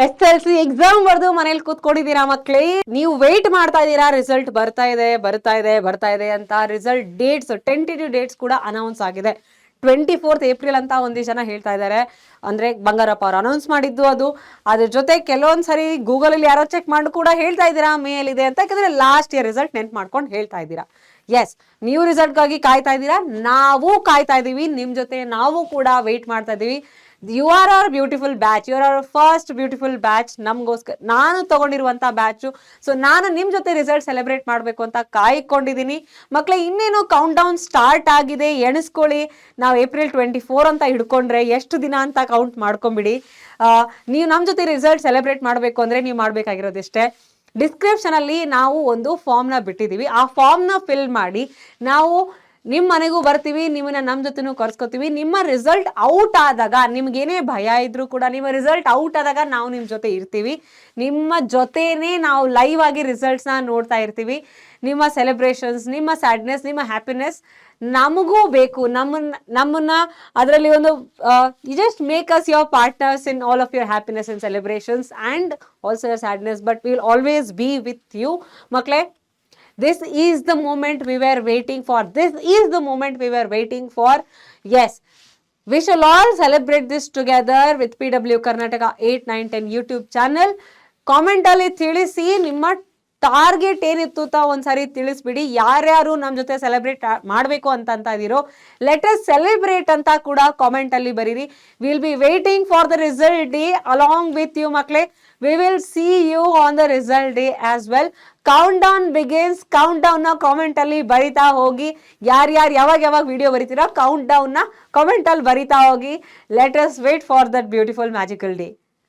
SLC exam ಬರ್ದು ಮನೇಲಿ ಕೂತ್ಕೊಂಡಿದ್ದೀರಾ ಮಕ್ಳೇ, ನೀವು ವೇಟ್ ಮಾಡ್ತಾ ಇದ್ದೀರಾ ರಿಸಲ್ಟ್ ಬರ್ತಾ ಇದೆ ಅಂತ. ರಿಸಲ್ಟ್ ಡೇಟ್ಸ್ ಟೆಂಟೇಟಿವ್ ಡೇಟ್ಸ್ ಕೂಡ ಅನೌನ್ಸ್ ಆಗಿದೆ. 24th ಏಪ್ರಿಲ್ ಅಂತ ಒಂದಿಷ್ಟು ಜನ ಹೇಳ್ತಾ ಇದ್ದಾರೆ. ಅಂದ್ರೆ ಬಂಗಾರಪ್ಪ ಅವ್ರು ಅನೌನ್ಸ್ ಮಾಡಿದ್ದು ಅದು. ಅದ್ರ ಜೊತೆ ಕೆಲವೊಂದ್ಸರಿ ಗೂಗಲ್ ಅಲ್ಲಿ ಯಾರೋ ಚೆಕ್ ಮಾಡಿ ಕೂಡ ಹೇಳ್ತಾ ಇದ್ದೀರಾ ಮೇಲ್ ಇದೆ ಅಂತ. ಯಾಕಂದ್ರೆ ಲಾಸ್ಟ್ ಇಯರ್ ರಿಸಲ್ಟ್ ನೆನ್ಪು ಮಾಡ್ಕೊಂಡು ಹೇಳ್ತಾ ಇದ್ದೀರಾ. ಎಸ್, ನೀವು ರಿಸಲ್ಟ್ಗಾಗಿ ಕಾಯ್ತಾ ಇದ್ದೀರಾ, ನಾವು ಕಾಯ್ತಾ ಇದೀವಿ ನಿಮ್ ಜೊತೆ. ನಾವು ಕೂಡ ವೇಟ್ ಮಾಡ್ತಾ ಇದೀವಿ. You are our beautiful batch, you are our first beautiful batch. ನಮಗೋಸ್ಕರ ನಾನು ತಗೊಂಡಿರುವಂತ ಬ್ಯಾಚು. ಸೊ ನಾನು ನಿಮ್ ಜೊತೆ ರಿಸಲ್ಟ್ ಸೆಲೆಬ್ರೇಟ್ ಮಾಡಬೇಕು ಅಂತ ಕಾಯ್ಕೊಂಡಿದ್ದೀನಿ ಮಕ್ಳೇ. ಇನ್ನೇನು ಕೌಂಟ್ ಡೌನ್ ಸ್ಟಾರ್ಟ್ ಆಗಿದೆ, ಎಣಿಸ್ಕೊಳ್ಳಿ. ನಾವು ಏಪ್ರಿಲ್ 24 ಅಂತ ಹಿಡ್ಕೊಂಡ್ರೆ ಎಷ್ಟು ದಿನ ಅಂತ ಕೌಂಟ್ ಮಾಡ್ಕೊಂಬಿಡಿ. ನೀವು ನಮ್ಮ ಜೊತೆ ರಿಸಲ್ಟ್ ಸೆಲೆಬ್ರೇಟ್ ಮಾಡಬೇಕು ಅಂದ್ರೆ ನೀವು ಮಾಡ್ಬೇಕಾಗಿರೋದಿಷ್ಟೇ. ಡಿಸ್ಕ್ರಿಪ್ಷನ್ ಅಲ್ಲಿ ನಾವು ಒಂದು ಫಾರ್ಮ್ನ ಬಿಟ್ಟಿದ್ದೀವಿ. ಆ ಫಾರ್ಮ್ನ ಫಿಲ್ ಮಾಡಿ ನಾವು ನಿಮ್ಮ ಮನೆಗೂ ಬರ್ತೀವಿ, ನಿಮ್ಮನ್ನ ನಮ್ಮ ಜೊತೆನೂ ಕರ್ಸ್ಕೊತೀವಿ. ನಿಮ್ಮ ರಿಸಲ್ಟ್ ಔಟ್ ಆದಾಗ ನಿಮ್ಗೇನೇ ಭಯ ಇದ್ರೂ ಕೂಡ ನಿಮ್ಮ ರಿಸಲ್ಟ್ ಔಟ್ ಆದಾಗ ನಾವು ನಿಮ್ಮ ಜೊತೆ ಇರ್ತೀವಿ. ನಿಮ್ಮ ಜೊತೆನೇ ನಾವು ಲೈವ್ ಆಗಿ ರಿಸಲ್ಟ್ಸ್ನ ನೋಡ್ತಾ ಇರ್ತೀವಿ. ನಿಮ್ಮ ಸೆಲೆಬ್ರೇಷನ್ಸ್, ನಿಮ್ಮ ಸ್ಯಾಡ್ನೆಸ್, ನಿಮ್ಮ ಹ್ಯಾಪಿನೆಸ್ ನಮಗೂ ಬೇಕು. ನಮ್ಮನ್ನ ಅದರಲ್ಲಿ ಒಂದು just make us your partners in all of your happiness and celebrations and also your sadness. But we will always be with you ಮಕ್ಕಳೇ. This is the moment we were waiting for. This is the moment we were waiting for. Yes, we shall all celebrate this together with PW Karnataka 8, 9, 10 YouTube channel. Comment ಅಲ್ಲಿ ತಿಳಿಸಿ ನಿಮ್ಮ target ಏನಿತ್ತು ಅಂತ ಒಂದ್ಸರಿ ತಿಳಿಸ್ಬಿಡಿ. ಯಾರ್ಯಾರು ನಮ್ಮ ಜೊತೆ ಸೆಲೆಬ್ರೇಟ್ ಮಾಡಬೇಕು ಅಂತ ಇದೀರೋ ಲೆಟ್ ಅಸ್ ಸೆಲೆಬ್ರೇಟ್ ಅಂತ ಕೂಡ ಕಾಮೆಂಟ್ ಅಲ್ಲಿ ಬರೀರಿ. Will be waiting for the result day along with you ಮಕ್ಳೇ. We will see you on the result day as well. Count down begins. Count down ನ ಕಾಮೆಂಟ್ ಅಲ್ಲಿ ಬರಿತಾ ಹೋಗಿ. ಯಾರ್ಯಾರು ಯಾವಾಗ ವಿಡಿಯೋ ಬರಿತೀರಾ ಕೌಂಟ್ ಡೌನ್ ನ ಕಾಮೆಂಟ್ ಅಲ್ಲಿ ಬರಿತಾ ಹೋಗಿ. Let us wait for that beautiful magical day.